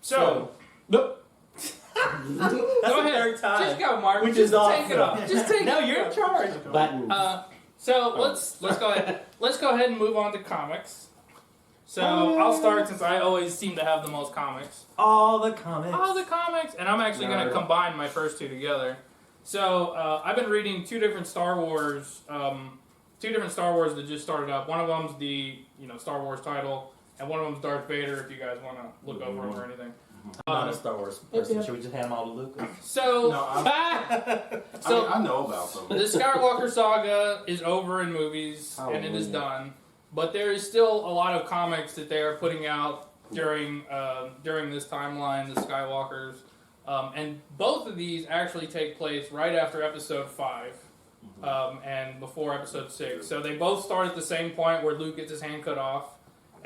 So, nope. Go ahead. Just go, Mark. Which just is awesome. take it off. Just take No, it you're in off. charge. Buttons. So let's go ahead. Let's go ahead and move on to comics. So I'll start since I always seem to have the most comics. All the comics. All the comics, and I'm actually going to combine my first two together. So I've been reading two different Star Wars that just started up. One of them's the Star Wars title, and one of them's Darth Vader. If you guys want to look over them or anything. I'm not a Star Wars person. Should we just hand them all to Lucas? So, No, I know about them. the Skywalker saga is over in movies, and it is done. But there is still a lot of comics that they are putting out during this timeline, the Skywalkers. And both of these actually take place right after Episode 5 and before Episode 6. So they both start at the same point where Luke gets his hand cut off.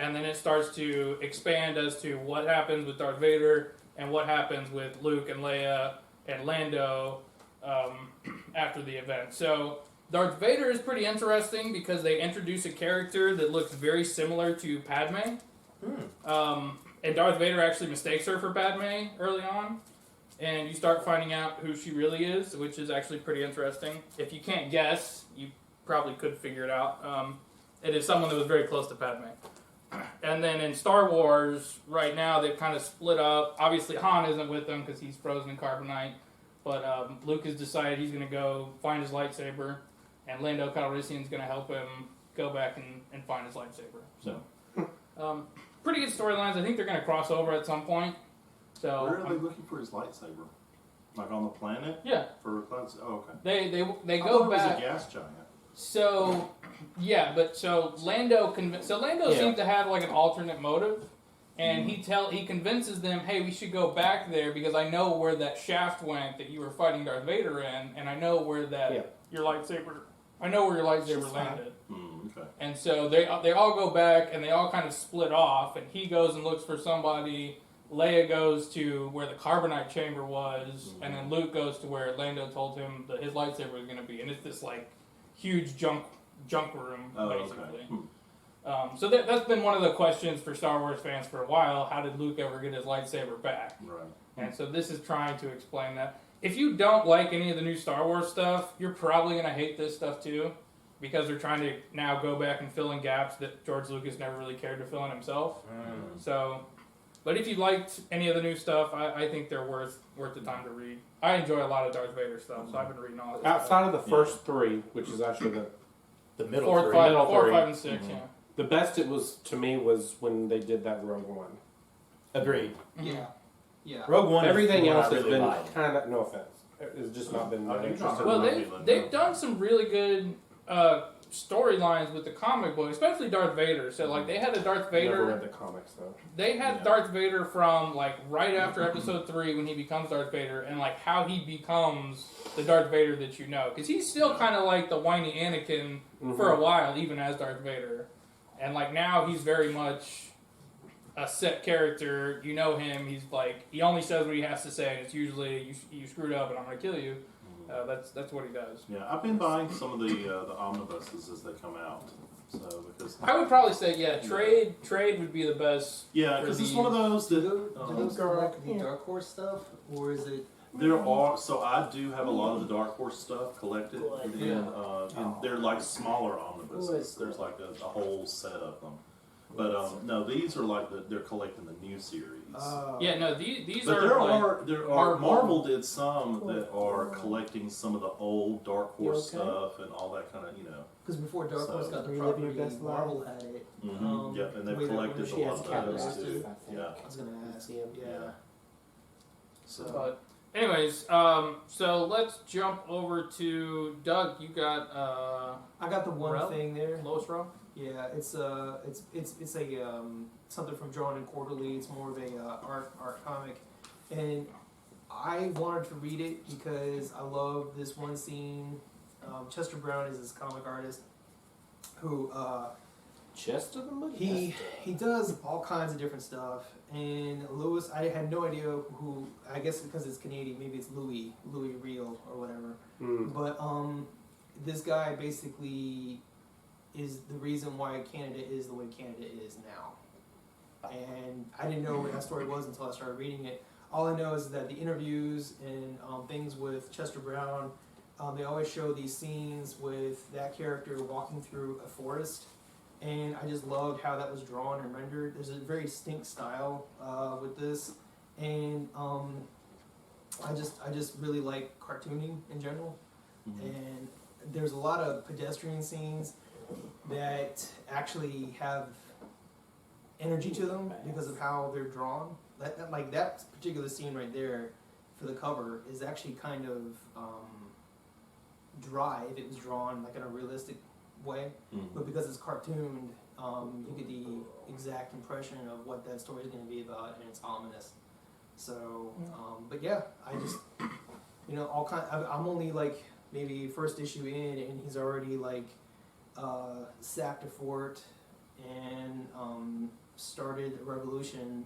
And then it starts to expand as to what happens with Darth Vader and what happens with Luke and Leia and Lando after the event. So Darth Vader is pretty interesting because they introduce a character that looks very similar to Padme. And Darth Vader actually mistakes her for Padme early on. And you start finding out who she really is, which is actually pretty interesting. If you can't guess, you probably could figure it out. It is someone that was very close to Padme. And then in Star Wars, right now, they've kind of split up. Obviously, Han isn't with them because he's frozen in carbonite. But Luke has decided he's going to go find his lightsaber. And Lando Calrissian is going to help him go back and find his lightsaber. So, pretty good storylines. I think they're going to cross over at some point. So, Where are they looking for his lightsaber? Like on the planet? Yeah. For clouds? Oh, okay. They I go thought back. It was a gas giant. So, yeah, but so Lando seems to have like an alternate motive, and he convinces them, hey, we should go back there because I know where that shaft went that you were fighting Darth Vader in, and I know where your lightsaber landed. Okay. And so they all go back and they all kind of split off, and he goes and looks for somebody. Leia goes to where the carbonite chamber was, and then Luke goes to where Lando told him that his lightsaber was going to be, and it's this like huge junk room, basically. Okay. So that's been one of the questions for Star Wars fans for a while. How did Luke ever get his lightsaber back? Right. And so this is trying to explain that. If you don't like any of the new Star Wars stuff, you're probably going to hate this stuff too, because they're trying to now go back and fill in gaps that George Lucas never really cared to fill in himself. So, but if you liked any of the new stuff, I think they're worth the time to read. I enjoy a lot of Darth Vader stuff, so I've been reading all of it. Outside of the first three, which is actually the middle four, three. five, and 6, yeah. The best it was to me was when they did that Rogue One. Agreed. Yeah. Yeah. Rogue One. Everything is the one else I has really been like. kind of, no offense, it's just not been that interesting. Well, they've done some really good storylines with the comic book, especially Darth Vader. So like they had a Darth Vader. Never read the comics though. They had Darth Vader from like right after Episode 3 when he becomes Darth Vader, and like how he becomes the Darth Vader that you know, because he's still kind of like the whiny Anakin for a while, even as Darth Vader, and like now he's very much a set character. You know him. He's like he only says what he has to say, and it's usually you screwed up and I'm gonna kill you. That's what he does. Yeah, I've been buying some of the omnibuses as they come out. So because I would probably say trade would be the best. Yeah, because it's one of those that Do those like the Dark Horse stuff, or is it? there are. So I do have a lot of the Dark Horse stuff collected, and they're like smaller omnibuses. There's like a whole set of them. But no, these are like they're collecting the new series. Yeah, no, these But are there are Marvel did some that are collecting some of the old Dark Horse stuff and all that kind of Because before Dark Horse got the Are you living your property, best Marvel had it. Yep, and the they've way that collected a she lot has of those Captain too. America. Yeah. I was gonna ask. Yeah. So But anyways, so let's jump over to Doug. You got I got the one Reil? thing there. Lois Row? Yeah, it's a something from Drawn and Quarterly. It's more of a art comic, and I wanted to read it because I love this one scene. Chester Brown is this comic artist who Chester the Monkey. he does all kinds of different stuff. And Lewis, I had no idea who. I guess because it's Canadian, maybe it's Louis Reil or whatever. But this guy basically is the reason why Canada is the way Canada is now. and I didn't know what that story was until I started reading it. All I know is that the interviews and things with Chester Brown, they always show these scenes with that character walking through a forest, and I just loved how that was drawn and rendered. There's a very distinct style with this, and I just really like cartooning in general, and there's a lot of pedestrian scenes that actually have energy to them because of how they're drawn. Like that particular scene right there for the cover is actually kind of dry if it was drawn like in a realistic way, but because it's cartooned, you get the exact impression of what that story is going to be about, and it's ominous. So, but yeah, I just, I'm only like maybe first issue in, and he's already like sacked a fort and started a revolution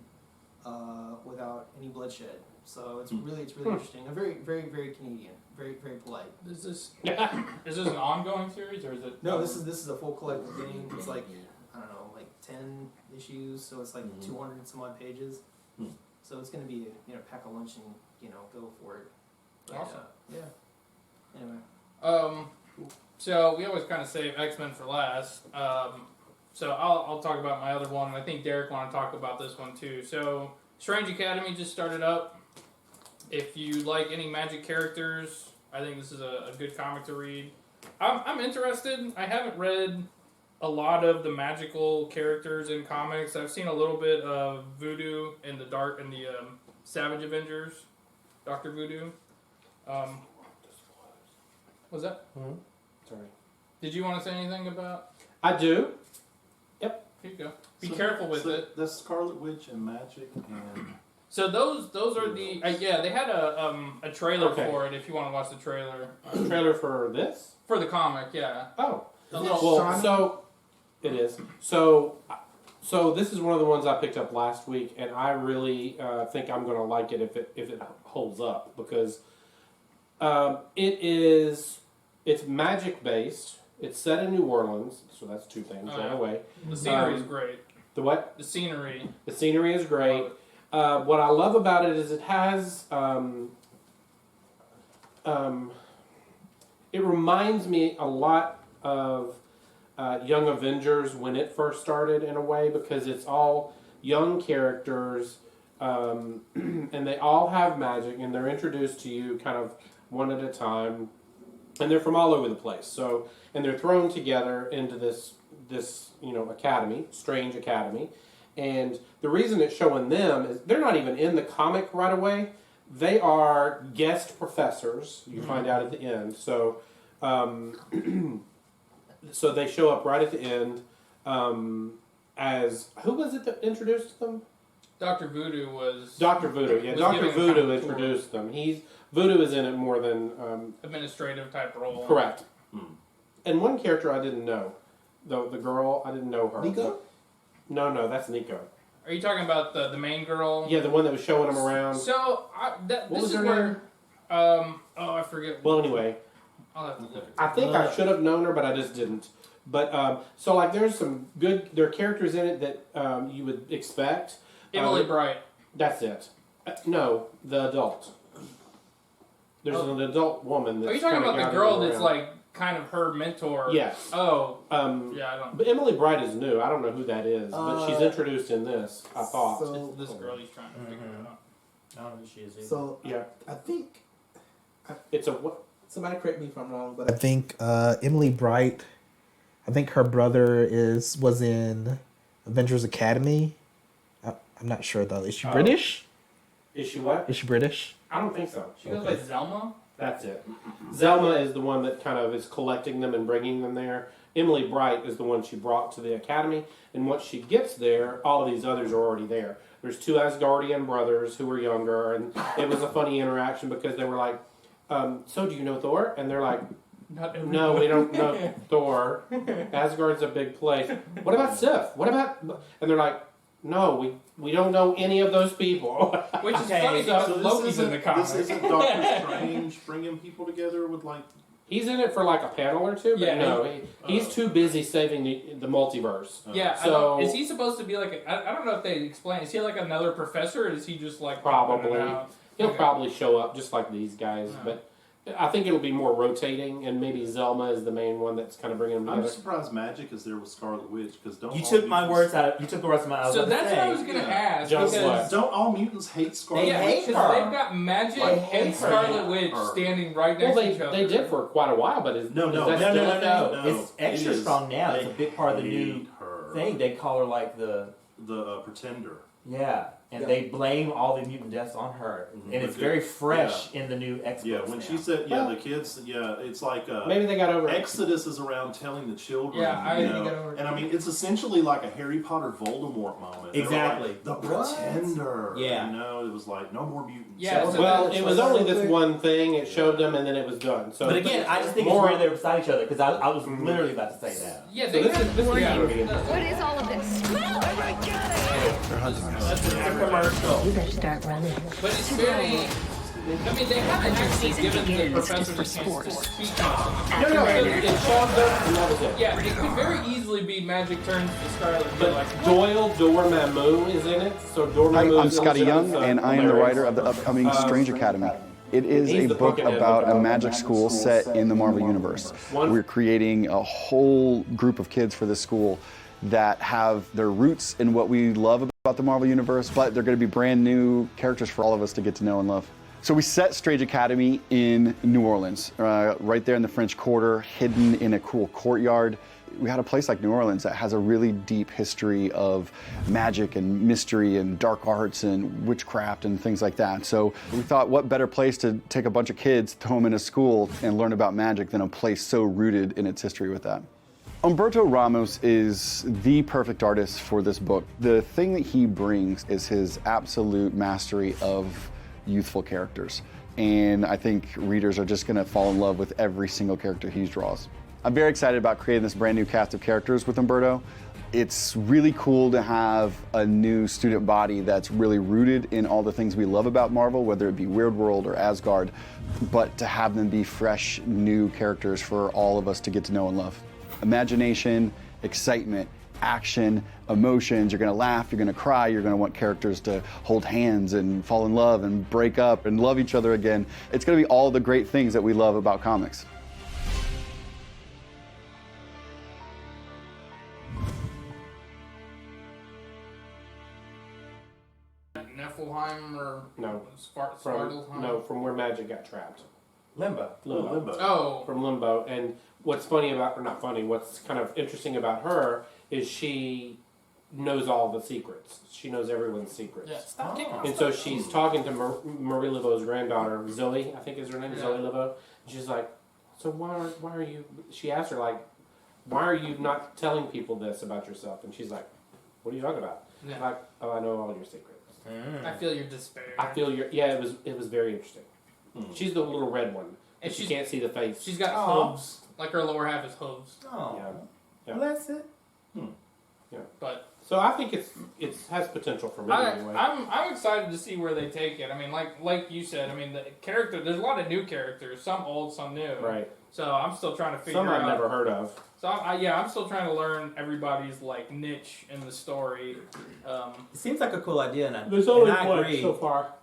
without any bloodshed. So it's really interesting. A very, very, very Canadian, very, very polite. Is this an ongoing series or is it? No, this is a full collected thing. It's like I don't know, like 10 issues, so it's like 200 and some odd pages. So it's gonna be pack a lunch and go for it. But, awesome. Yeah. Anyway. So we always kind of save X-Men for last. So I'll talk about my other one. I think Derek want to talk about this one too. So Strange Academy just started up. If you like any magic characters, I think this is a good comic to read. I'm interested. I haven't read a lot of the magical characters in comics. I've seen a little bit of Voodoo in the Savage Avengers, Dr. Voodoo. Was that? Sorry. Did you want to say anything about? I do. Here you go. Be careful with it. The Scarlet Witch and Magic and... So those are the they had a trailer for it. If you want to watch the trailer, Trailer for this? for the comic, yeah. Oh. A little- Well, so it is. So this is one of the ones I picked up last week, and I really think I'm going to like it if it holds up, because it's magic based. It's set in New Orleans, so that's two things right away. The scenery is great. The what? The scenery. The scenery is great. What I love about it is it has. It reminds me a lot of Young Avengers when it first started, in a way, because it's all young characters, and they all have magic, and they're introduced to you kind of one at a time, and they're from all over the place. So, and they're thrown together into this academy, Strange Academy. And the reason it's showing them is they're not even in the comic right away. They are guest professors, you find out at the end. So so they show up right at the end as... Who was it that introduced them? Dr. Voodoo was... Dr. Voodoo, yeah. Dr. Voodoo introduced them. Voodoo is in it more than... administrative type role. Correct. And one character I didn't know. The girl, I didn't know her. Nico? No, that's Nico. Are you talking about the main girl? Yeah, the one that was showing them around. So, What this was is her where... I forget. Well, anyway, I'll have to look. I think I should have known her, but I just didn't. But, so, like, there's some there are characters in it that you would expect. Emily Bright. That's it. No, the adult. There's an adult woman that's... Are you talking kinda about the guiding girl them that's, around. like, kind of her mentor? Yes. Oh. Yeah, I don't... But Emily Bright is new. I don't know who that is, but she's introduced in this, I thought. So, It's this girl he's trying to figure out. I don't know who she is either. so Yeah. I think It's a... What? somebody correct me if I'm wrong, but I think Emily Bright. I think her brother was in Avengers Academy. I'm not sure though. Is she British? Is she what? Is she British? I don't think so. She goes by Zelma? That's it. Zelma is the one that kind of is collecting them and bringing them there. Emily Bright is the one she brought to the academy. And once she gets there, all of these others are already there. There's two Asgardian brothers who were younger, and it was a funny interaction because they were like, so do you know Thor? And they're like, no, we don't know Thor. Asgard's a big place. What about Sif? What about... And they're like, no, we don't know any of those people. Which is funny because So Loki's in the comics. This isn't Doctor Strange bringing people together with, like... He's in it for like a panel or two, but Yeah, no, he's too busy saving the multiverse. Yeah, So is he supposed to be like? I don't know if they explain. Is he like another professor, or is he just like Probably. out? He'll Okay. probably show up just like these guys, but I think it'll be more rotating, and maybe Zelma is the main one that's kind of bringing them I'm together. surprised Magic is there with Scarlet Witch because don't You all took my mutants- words out. You took the words out of my mouth. So that's what I was gonna ask. Just because what? Don't all mutants hate Scarlet They Witch? hate because her. they've got Magic They hate and her. Scarlet Witch Her. standing right Well, next to each other. they did for quite a while, but is No, is no, that No, still no, a no, thing? no. It's extra it is. strong now. It's a They big part of the new hate her. thing. They call her like the Pretender. and they blame all the mutant deaths on her, Mhm. and it's very fresh in the new X. Yeah, books when now. she said, the kids, it's like Maybe they got over it. Exodus is around telling the children, Yeah, you I- know, They got over it. and I mean, it's essentially like a Harry Potter Voldemort moment. They were Exactly. like, the What? Pretender. Yeah. You know, it was like, no more mutants. Yeah, so Well, that's- it was only this one thing. It showed them, and then it was done. So, But again, I just think more- it's weird they're beside each other because I was literally about to say that. Yeah, So they this have is yeah, What is all of this? That's a commercial. You better start running. but it's very. I mean, they haven't actually season given the begins professor just the for chance to sports. speak on it. No, it showed them, and that was it. Yeah, it could very easily be Magic turns to Scarlet and be But like, Doyle Dormammu is in it, so Hi, Dormammu. I'm Scotty Young, and I am the writer of the upcoming Strange Academy. It is He's a the book Pumpkinhead about a book. magic school set in the Marvel Universe. We're creating a whole group of kids for this school that have their roots in what we love about the Marvel Universe, but they're going to be brand new characters for all of us to get to know and love. So we set Strange Academy in New Orleans, right there in the French Quarter, hidden in a cool courtyard. We had a place like New Orleans that has a really deep history of magic and mystery and dark arts and witchcraft and things like that. So we thought, what better place to take a bunch of kids, throw them in a school and learn about magic than a place so rooted in its history with that. Humberto Ramos is the perfect artist for this book. The thing that he brings is his absolute mastery of youthful characters. And I think readers are just gonna fall in love with every single character he draws. I'm very excited about creating this brand new cast of characters with Humberto. It's really cool to have a new student body that's really rooted in all the things we love about Marvel, whether it be Weird World or Asgard, but to have them be fresh, new characters for all of us to get to know and love. Imagination, excitement, action, emotions. You're gonna laugh, you're gonna cry, you're gonna want characters to hold hands and fall in love and break up and love each other again. It's gonna be all the great things that we love about comics. Niflheim or No. Svartalfheim? From where Magic got trapped. Limbo. Limbo. Oh, From Limbo. And what's funny about, or not funny, what's kind of interesting about her is she knows all the secrets. She knows everyone's secrets. yeah. Stop kicking. And so she's talking to Marie Laveau's granddaughter, Zoe, I think is her name, Yeah. Zoe Laveau. And she's like, so why are you, she asked her like, why are you not telling people this about yourself? And she's like, what are you talking about? Yeah. Like, oh, I know all your secrets. I feel your despair. I feel your, yeah, it was very interesting. She's the little red one. And And she she's- can't see the face. She's got Aw. hooves. Like her lower half is hooves. Oh, Yeah. bless it. But So I think it has potential for me anyway. I'm excited to see where they take it. I mean, like you said, I mean the character. There's a lot of new characters, some old, some new. Right. So I'm still trying to figure Some out. I've never heard of. So I'm still trying to learn everybody's like niche in the story. It seems like a cool idea, and I agree. so far.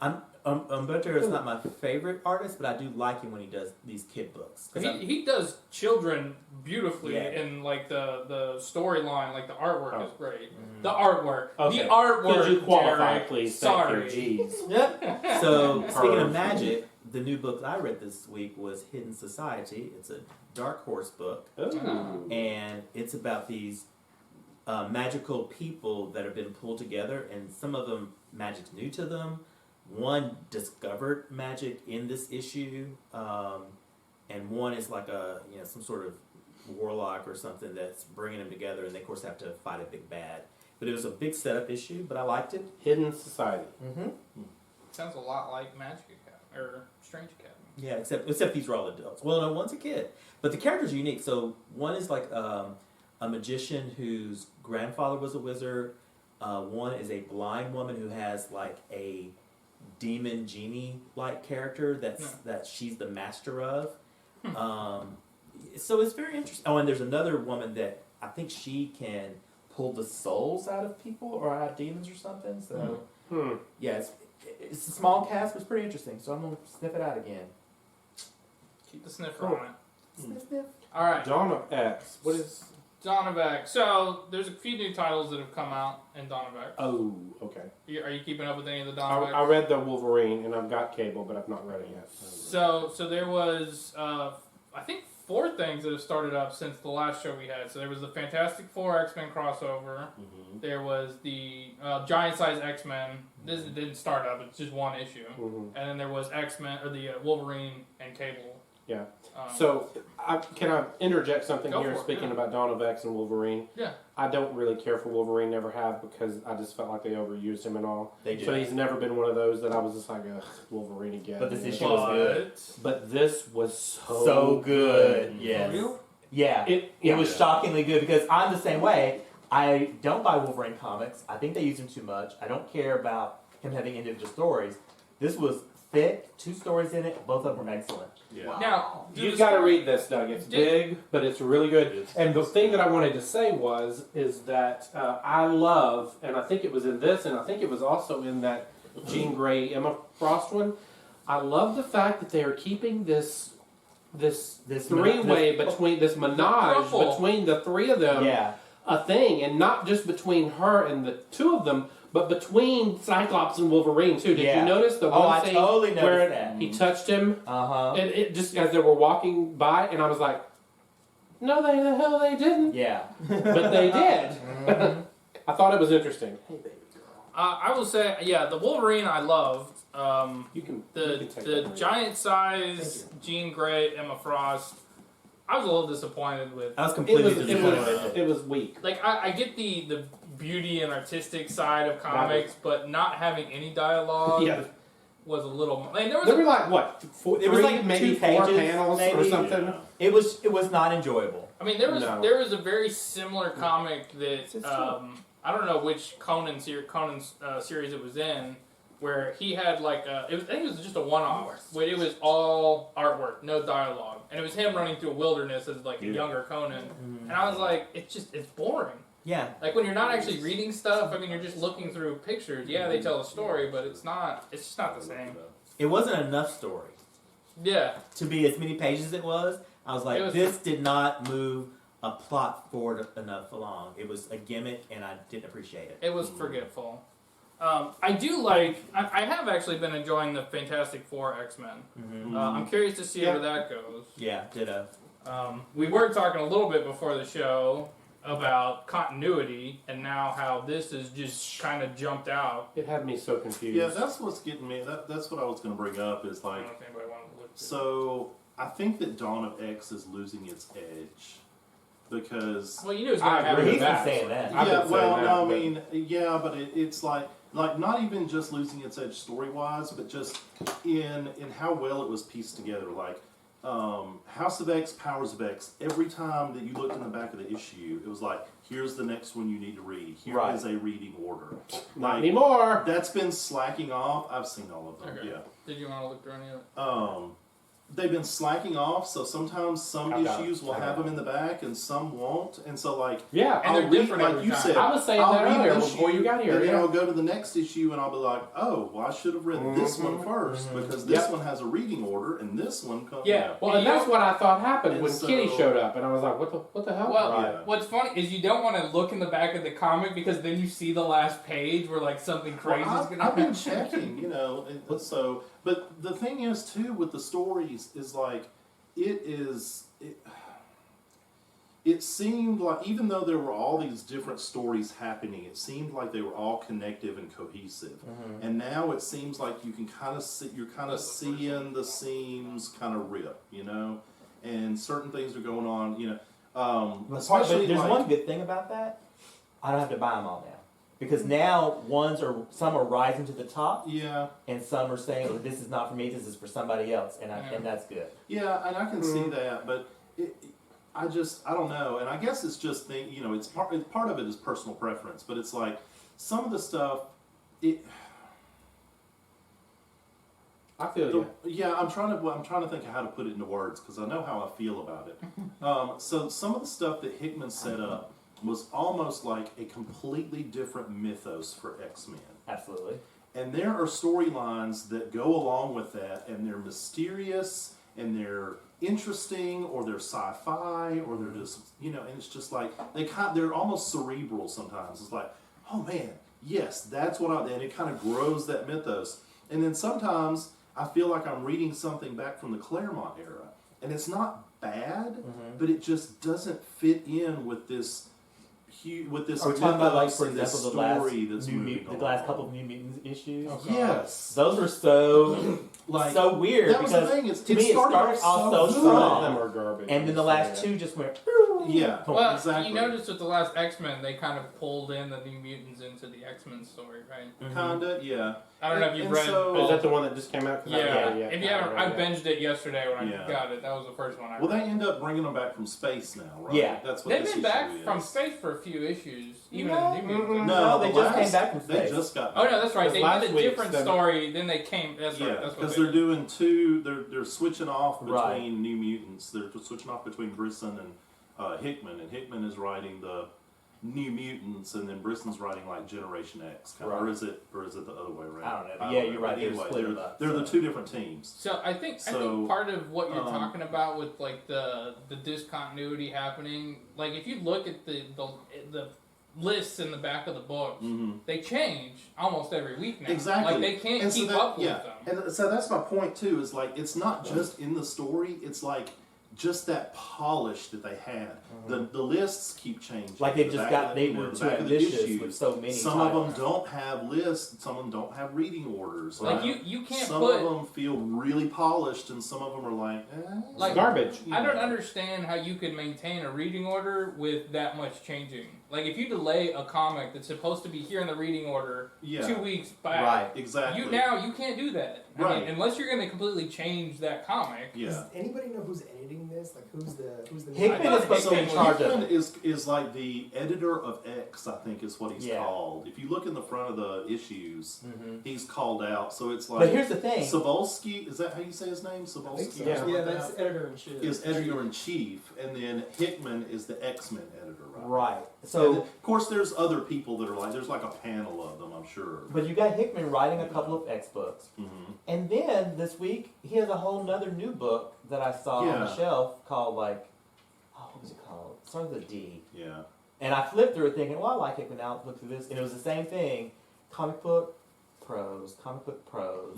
Umberto is not my favorite artist, but I do like him when he does these kid books. 'Cause I'm- He does children beautifully, Yeah. and like the storyline, like the artwork Oh. is great. The artwork, Okay. the artwork. Could you qualify, Derek. please? Sorry. Thank you. Jeez. Yeah. So speaking Perv. of magic, the new book that I read this week was Hidden Society. It's a Dark Horse book, Ooh. and it's about these magical people that have been pulled together, and some of them magic's new to them. One discovered magic in this issue, and one is like some sort of warlock or something that's bringing them together, and they of course have to fight a big bad. But it was a big setup issue, but I liked it. Hidden Society. Mm-hmm. Sounds a lot like Magic Academy or Strange Academy. Yeah, except these are all adults. Well, no, one's a kid, but the characters are unique. So one is like a magician whose grandfather was a wizard. One is a blind woman who has like a demon genie like character that she's the master of. So it's very interesting. Oh, and there's another woman that I think she can pull the souls out of people or out of demons or something. So yeah, it's a small cast, but it's pretty interesting. So I'm gonna sniff it out again. Keep the sniffer on it. Sniff, sniff. All right. Dawn of X. What is? Dawn of X. So there's a few new titles that have come out in Dawn of X. Oh, okay. Are you keeping up with any of the Dawn of X? I read the Wolverine, and I've got cable, but I've not read it yet. So there was, I think, 4 things that have started up since the last show we had. So there was the Fantastic Four X-Men crossover. Mm-hmm. There was the Giant Size X-Men. This didn't start up; it's just one issue. Mm-hmm. And then there was X-Men or the Wolverine and Cable. Yeah. So, can I interject something Go here? for it, Speaking yeah. about Dawn of X and Wolverine, Yeah. I don't really care for Wolverine. Never have, because I just felt like they overused him and all. They did. So he's never been one of those that I was just like, ugh, Wolverine again. But this issue was good. But this was So good. Yes. For real? Yeah. It was shockingly good because I'm the same way. I don't buy Wolverine comics. I think they use him too much. I don't care about him having individual stories. This was thick, 2 stories in it. Both of them were excellent. Yeah. Now You've got to read this, Doug. It's big, but it's really good. And the thing that I wanted to say is that I love, and I think it was in this, and I think it was also in that Jean Grey, Emma Frost one. I love the fact that they are keeping this three-way between this menage between the 3 of them. Yeah. A thing, and not just between her and the 2 of them, but between Cyclops and Wolverine too. Did you notice the one I scene totally noticed where that. he touched him? And it just as they were walking by, and I was like, "No, the hell they didn't." Yeah. But they did. I thought it was interesting. Hey, baby girl. I will say, yeah, the Wolverine I loved. You can The take that. giant size Jean Grey, Emma Frost. I was a little disappointed with. I was completely disappointed. It was weak. Like I get the beauty and artistic side of comics, but not having any dialogue was a little. I mean, there were like what? It was like maybe 2 4 pages, panels maybe. or something. Yeah. It was not enjoyable. I mean, there was a very similar comic that I don't know which Conan series it was in, where he had like I think it was just a one-off, where it was all artwork, no dialogue, and it was him running through a wilderness as like a younger Conan, and I was like, it's boring. Yeah. Like when you're not actually reading stuff, I mean, you're just looking through pictures. Yeah, they tell a story, but it's just not the same. It wasn't enough story. Yeah. To be as many pages as it was, I was like, this did not move a plot forward enough along. It was a gimmick, and I didn't appreciate it. It was forgetful. I do like. I have actually been enjoying the Fantastic Four X-Men. Mm-hmm. I'm curious to see where that goes. Yeah, ditto. We were talking a little bit before the show about continuity, and now how this is just kind of jumped out. It had me so confused. Yeah, that's what's getting me. That's what I was going to bring up. Is like, so I think that Dawn of X is losing its edge. Because you knew it was going to happen. He's been saying that. Yeah, well, no, I mean, yeah, but it's like not even just losing its edge story wise, but just in how well it was pieced together. Like House of X, Powers of X. Every time that you looked in the back of the issue, it was like, here's the next one you need to read. Here is a reading order. Not anymore. That's been slacking off. I've seen all of them. Okay. Yeah. Did you want to look through any of it? They've been slacking off, so sometimes some issues will have them in the back and some won't. And so, like, yeah, and they're different like every you time. said. I was saying that earlier before you got here. And then I'll go to the next issue and I'll be like, oh, well, I should have read this one first because this one has a reading order and this one comes. Yeah, well, and that's what I thought happened when so, Kitty showed up, and I was like, what the hell? Well, what's funny is you don't want to look in the back of the comic because then you see the last page where like something crazy is going to happen. I've been checking, and so. But the thing is too with the stories is like. It seemed like, even though there were all these different stories happening, it seemed like they were all connective and cohesive. Mm-hmm. And now it seems like you can kind of see, you're kind of seeing the seams kind of rip, and certain things are going on, especially there's like, one good thing about that. I don't have to buy them all now. Because now some are rising to the top, and some are saying, well, "This is not for me. This is for somebody else," and that's good. Yeah, and I can see that, but I don't know, and I guess it's just it's part of it is personal preference, but it's like some of the stuff, I feel you. Yeah, I'm trying to think of how to put it into words because I know how I feel about it. So some of the stuff that Hickman set up was almost like a completely different mythos for X-Men. Absolutely. And there are storylines that go along with that, and they're mysterious, and they're interesting, or they're sci-fi, or they're just, and it's just like, they're almost cerebral sometimes. It's like, oh man, yes, that's what and it kind of grows that mythos. And then sometimes I feel like I'm reading something back from the Claremont era, and it's not bad, but it just doesn't fit in with this Are we talking about, like, for and this example, the story last couple of New Mutants issues? Yes. Those are so so weird that was the because thing. to me it started off so Some of strong, them are garbage. and then the last two just went. Yeah. Well, exactly. you noticed with the last X-Men, they kind of pulled in the New Mutants into the X-Men story, right? Kinda, yeah. I don't know if you've read. Is that the one that just came out? 'Cause I haven't read it yet. If you haven't, I haven't read it binged it yesterday when Yeah. I got it. That was the first one I Well, read. they end up bringing them back from space now, right? Yeah. That's what They've this been issue back is. from space for a few issues, even No. in New Mutants. No, they the just came back from They space. just got. Oh no, that's right. Because They last did a week, different seven- story. Then they came. That's right. Yeah, That's what because they they're did. doing two. They're switching off between Right. New Mutants. They're switching off between Brisson and Hickman, and Hickman is writing the New Mutants, and then Brisson's writing like Generation X, kind of, Right. or is it the other way around? I don't know. I Yeah, don't you're know. right. They're Anyway, split them up, they're the so. two different teams. So I think So, part of what you're um, talking about with like the discontinuity happening, like if you look at the lists in the back of the books, they change almost every week now. Exactly. Like they can't keep up with them. And so that's my point too. Is like it's not just in the story. It's like just that polish that they had. The lists keep changing. Like they The just back got of they the- were the too back of the ambitious issues. with so many. Some titles. of them don't have lists. Some of them don't have reading orders. Like you can't some put. of them feel really polished, and some of them are like, Like, garbage. I don't understand how you could maintain a reading order with that much changing. Like if you delay a comic that's supposed to be here in the reading order Yeah. 2 weeks back, Right. Exactly. you can't do that. I Right. mean, unless you're going to completely change that comic. Yeah. Does anybody know who's editing this? Like who's the Hickman I is supposed to be in Hickman- charge of Hickman it. is like the editor of X, I think is what he's Yeah. called. If you look in the front of the issues, Mhm. he's called out. So it's like But here's the thing. Savolsky, is that how you say his name? I think Savolsky? so. Yeah. Something Yeah, like that's that? editor in chief. Is editor in chief, and then Hickman is the X-Men editor, right? Right. And So, then, of course, there's other people that are like, there's like a panel of them, I'm sure. but you got Hickman writing a couple of X books, Mm-hmm. and then this week he has a whole nother new book that I saw on the Yeah. shelf called what was it called? It started with a D. Yeah. And I flipped through it thinking, well, I like Hickman. Now look through this, and it was the same thing: comic book prose,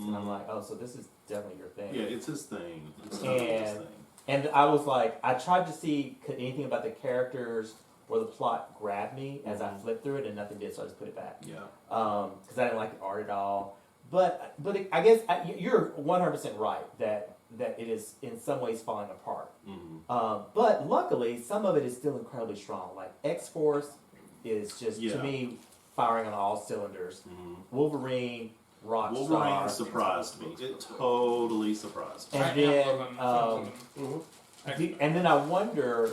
and I'm like, oh, so this is definitely your thing. Yeah, it's his thing. It's definitely his And thing. And I was like, I tried to see could anything about the characters or the plot grab me as I flipped through it, and nothing did, so I just put it back. Yeah. Because I didn't like the art at all. But I guess you're 100% right that it is in some ways falling apart. Mm-hmm. But luckily, some of it is still incredibly strong. Like X-Force is just Yeah. to me firing on all cylinders. Mm-hmm. Wolverine, Rockstar. Wolverine surprised me. It totally surprised me. And I am then, loving X-Men. and then I wonder,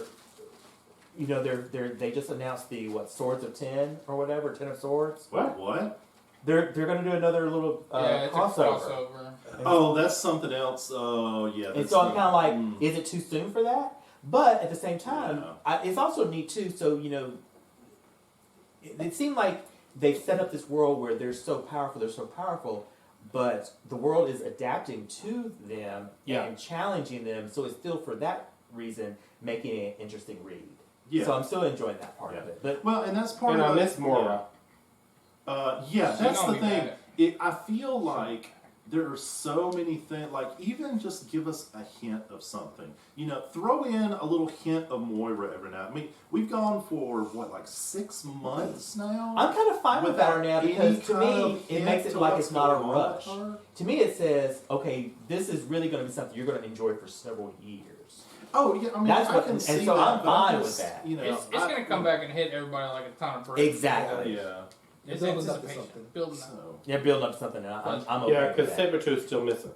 you know, they just announced the Swords of 10 or whatever, 10 of Swords. What? They're going to do another little Yeah, it's crossover. a crossover. Oh, that's something else. Oh, yeah. And that's so I'm neat. kind of like, Mm. is it too soon for that? But at the same time, Yeah. it's also neat too. So you know, it seemed like they've set up this world where they're so powerful, but the world is adapting to them Yeah. and challenging them. So it's still for that reason making it an interesting read. Yeah. So I'm still enjoying that part Yeah. of it. But Well, and that's part And of I it. miss Mora. Yeah, She that's gonna the be thing. bad. I feel like there are so many things. Like even just give us a hint of something. You know, throw in a little hint of Moira every now. I mean, we've gone for like 6 months now. I'm kind of fine with that right now Without because any to kind me of it makes hint it to like what's it's not a going on rush. with her. To me, it says, okay, this is really going to be something you're going to enjoy for several years. Oh yeah, I mean, That's I what- can and see so that. I'm but I fine with just, that. You know, It's going to come back and hit everybody like a ton of bricks. Exactly. Yeah. It's Building up to anticipation. something. Building up. So. They're building up something, and I'm okay Yeah, with because that. Saber is still missing.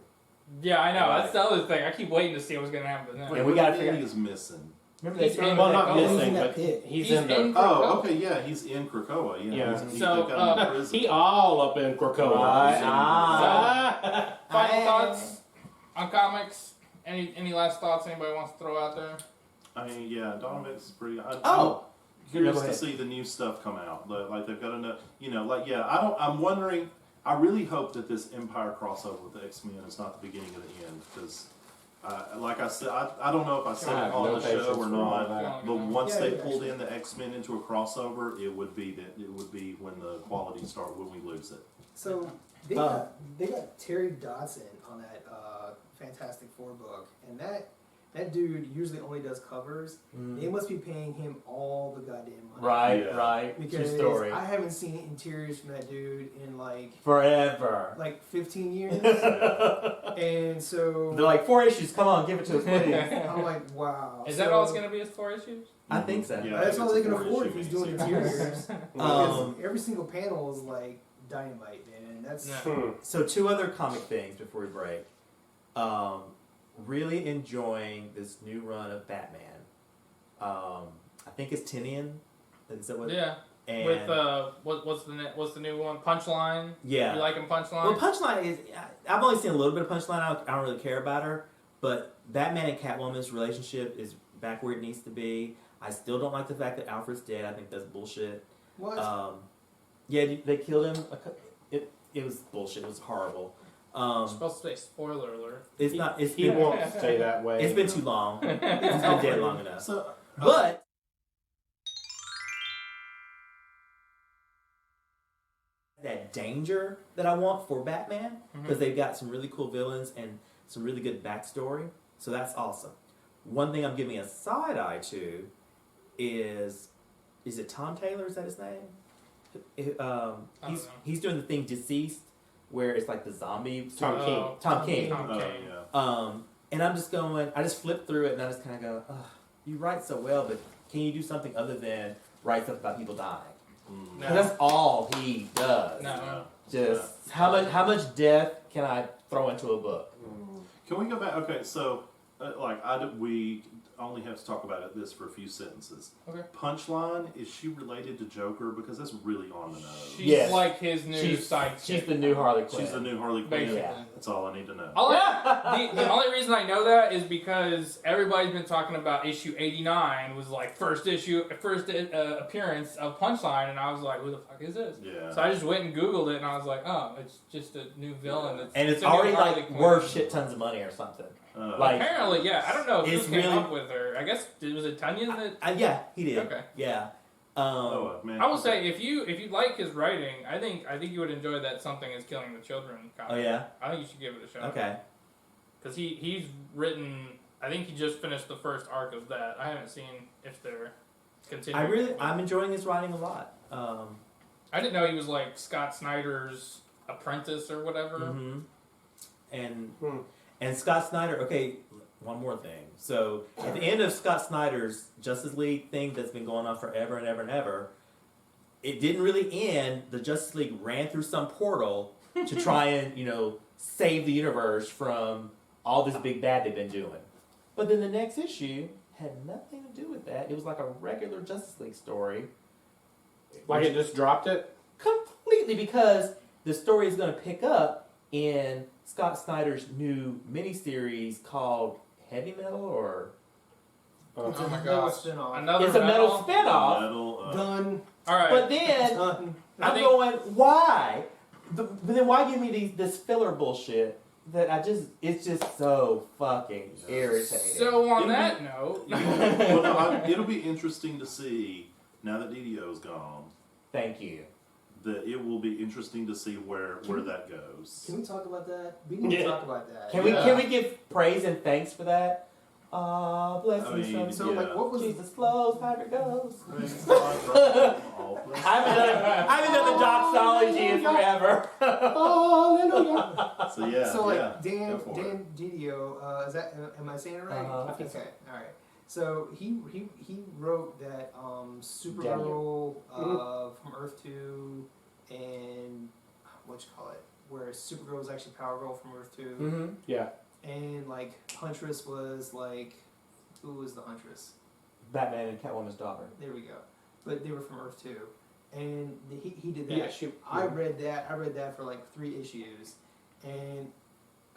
Yeah, I know. Right. That's the other thing. I keep waiting to see what's going to happen then. And we gotta figure figure- is missing. Remember they He's threw in- Well, not Oh, he's missing, in that but pit. he's He's in the. in- Oh, okay, yeah, he's in Krakoa. Yeah, Yeah. So, they got him in prison. He all up in Krakoa. Right. Final thoughts thoughts on comics? Any last thoughts anybody wants to throw out there? I mean, yeah, Dawn of X is pretty. Oh! I'm curious Go to ahead. see the new stuff come out. Like they've got enough, I'm wondering. I really hope that this Empire crossover with the X-Men is not the beginning of the end, because, like I said, I don't know if I said I it have on no the show patience or for all not. that. But once Yeah, they yeah, pulled actually. in the X-Men into a crossover, it would be when the quality when we lose it. So they got Terry Dodson on that Fantastic Four book, and that dude usually only does covers. They must be paying him all the goddamn money. Right, Yeah. right. Because True story. I haven't seen interiors from that dude in Forever. like 15 years. And so They're like, 4 issues, come on, give it to us, please. I'm like, wow. Is that all it's gonna be? Is 4 issues? I think so. Yeah. That's I all think they can it's a afford if 4-issue he's doing miniseries. interiors. Um, Because every single panel is like dynamite, man. That's Yeah. So 2 other comic things before we break. Really enjoying this new run of Batman. I think it's Tinian. Is that what? Yeah. And With what's the new one? Punchline. yeah. You liking Punchline? Well, Punchline is. I've only seen a little bit of Punchline. I don't really care about her. But Batman and Catwoman's relationship is back where it needs to be. I still don't like the fact that Alfred's dead. I think that's bullshit. what? Yeah, they killed him. It was bullshit. It was horrible. It's supposed to say spoiler alert. It's not. It's He been, won't stay that way. it's been too long. It's been dead long enough. So, But that danger that I want for Batman, because they've got some really cool villains and some really good backstory. So that's awesome. One thing I'm giving a side eye to is it Tom Taylor? Is that his name? He's doing the thing Deceased, where it's like the zombie. Tom King. Tom King. Tom oh King. yeah. And I'm just going. I just flipped through it, and I just kind of go, "Ugh, you write so well, but can you do something other than write stuff about people dying?" No. 'Cause that's all he does. No. Just how much death can I throw into a book? Can we go back? Okay, so we only have to talk about this for a few sentences. Okay. Punchline, is she related to Joker? Because that's really on the nose. She's Yes. like his new She's sidekick. the new Harley Quinn. She's the new Harley Quinn. Basically. Yeah. That's all I need to know. The only reason I know that is because everybody's been talking about issue 89 was like first appearance of Punchline, and I was like, who the fuck is this? Yeah. So I just went and Googled it, and I was like, oh, it's just a new villain. And it's a new already Harley like Quinn. worth shit tons of money or something. Like Apparently, yeah. I don't know who It's came really- up with her. I guess was it Tunyon that? yeah, he did. Okay. Yeah. Man. I will say if you like his writing, I think you would enjoy that Something Is Killing the Children comic. Oh yeah. I think you should give it a shot. Okay. Because he's written. I think he just finished the first arc of that. I haven't seen if they're continuing. I'm enjoying his writing a lot. I didn't know he was like Scott Snyder's apprentice or whatever. Mm-hmm. And Scott Snyder. Okay, one more thing. So at the end of Scott Snyder's Justice League thing that's been going on forever and ever and ever, it didn't really end. The Justice League ran through some portal to try and save the universe from all this big bad they've been doing. But then the next issue had nothing to do with that. It was like a regular Justice League story. Like it just dropped it? Completely, because the story is going to pick up in Scott Snyder's new miniseries called Heavy Metal, or Oh my Another gosh! spin-off. Another it's a metal spinoff. Metal, Done. All right. But then Done. I I'm think- going, why? But then why give me this filler bullshit that it's just so fucking irritating. So on It'll that be- note, well, no, it'll be interesting to see now that DDO's gone. Thank you. That it will be interesting to see where that goes. Can we talk about that? We need to Yeah. talk about that. Can we give praise and thanks for that? Ah, bless I you, mean, son. So, like, what was Jesus flows, however it goes. I I haven't done the doxology in forever. Hallelujah. So yeah. So like yeah, Dan go for it. Didio, is that am I saying it right? Uh-huh. I think so. Okay, all right. So he wrote that Supergirl from Earth 2 and what you call it, where Supergirl was actually Power Girl from Earth 2, Mm-hmm. Yeah. and like Huntress was like, who was the Huntress? Batman and Catwoman's daughter. There we go. But they were from Earth 2, and he did that. Yeah, I read that for like 3 issues, and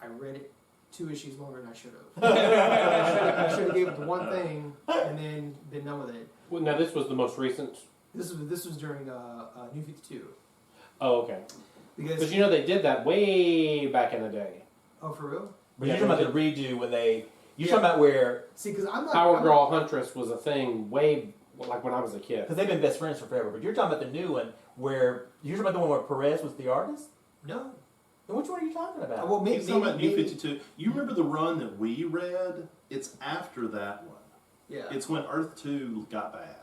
I I read it 2 issues longer than I should have. I should have gave it the one thing and then been done with it. Well, now this was the most recent. This was during New 52. Oh, okay. Because you know they did that way back in the day. oh, for real? But Yeah, you're talking about the redo when they. You're talking about where See, because I'm not Power I'm Girl Huntress was a thing way like when I was a kid. because they've been best friends for forever. But you're talking about the new one where you're talking about the one where Perez was the artist. No. Then which one are you talking about? Well, maybe He's talking about New maybe- 52. You remember the run that we read? It's after that one. Yeah. It's when Earth 2 got bad.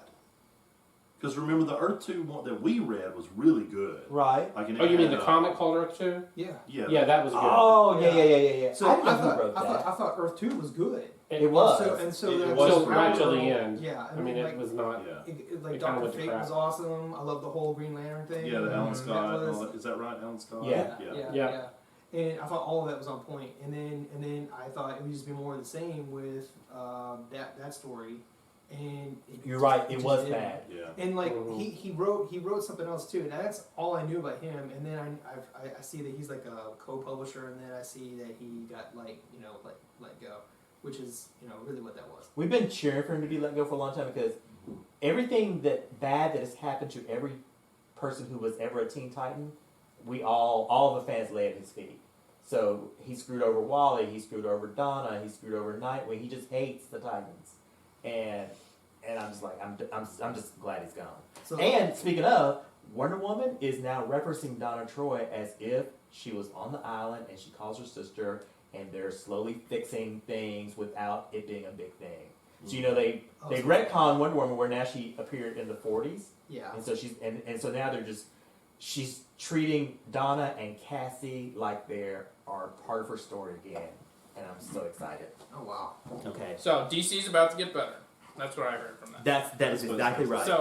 Because remember, the Earth 2 one that we read was really good. Right. Like, Oh, you mean the comic called Earth 2? Yeah. Yeah. Yeah, that was good. Oh yeah. So I I didn't know who thought, wrote that. I thought Earth 2 was good. It was. So It then- was so right till Power the Girl- end. Yeah. I mean, it like, was not. Yeah. like it kinda Dr. went to Fate crap. was awesome. I love the whole Green Lantern thing. Yeah, the Alan That Scott. and was- all that. Is that right, Alan Scott? Yeah. Yeah. And I thought all of that was on point. And then I thought it would just be more of the same with that story. And You're right. It just was didn't. bad. Yeah. And like Mhm. he wrote something else too. And that's all I knew about him. And then I see that he's like a co-publisher. And then I see that he got let go, which is really what that was. We've been cheering for him to be let go for a long time because everything that has happened to every person who was ever a Teen Titan, all the fans lay at his feet. So he screwed over Wally, he screwed over Donna, he screwed over Nightwing. He just hates the Titans, and I'm just like I'm just glad he's gone. So And speaking of, Wonder Woman is now referencing Donna Troy as if she was on the island and she calls her sister, and they're slowly fixing things without it being a big thing. So they retcon Wonder Woman where now she appeared in the 40s, yeah. and so so now she's treating Donna and Cassie like they are part of her story again, and I'm so excited. Oh wow. Okay, So DC's about to get better. That's what I heard from that. that is exactly right. So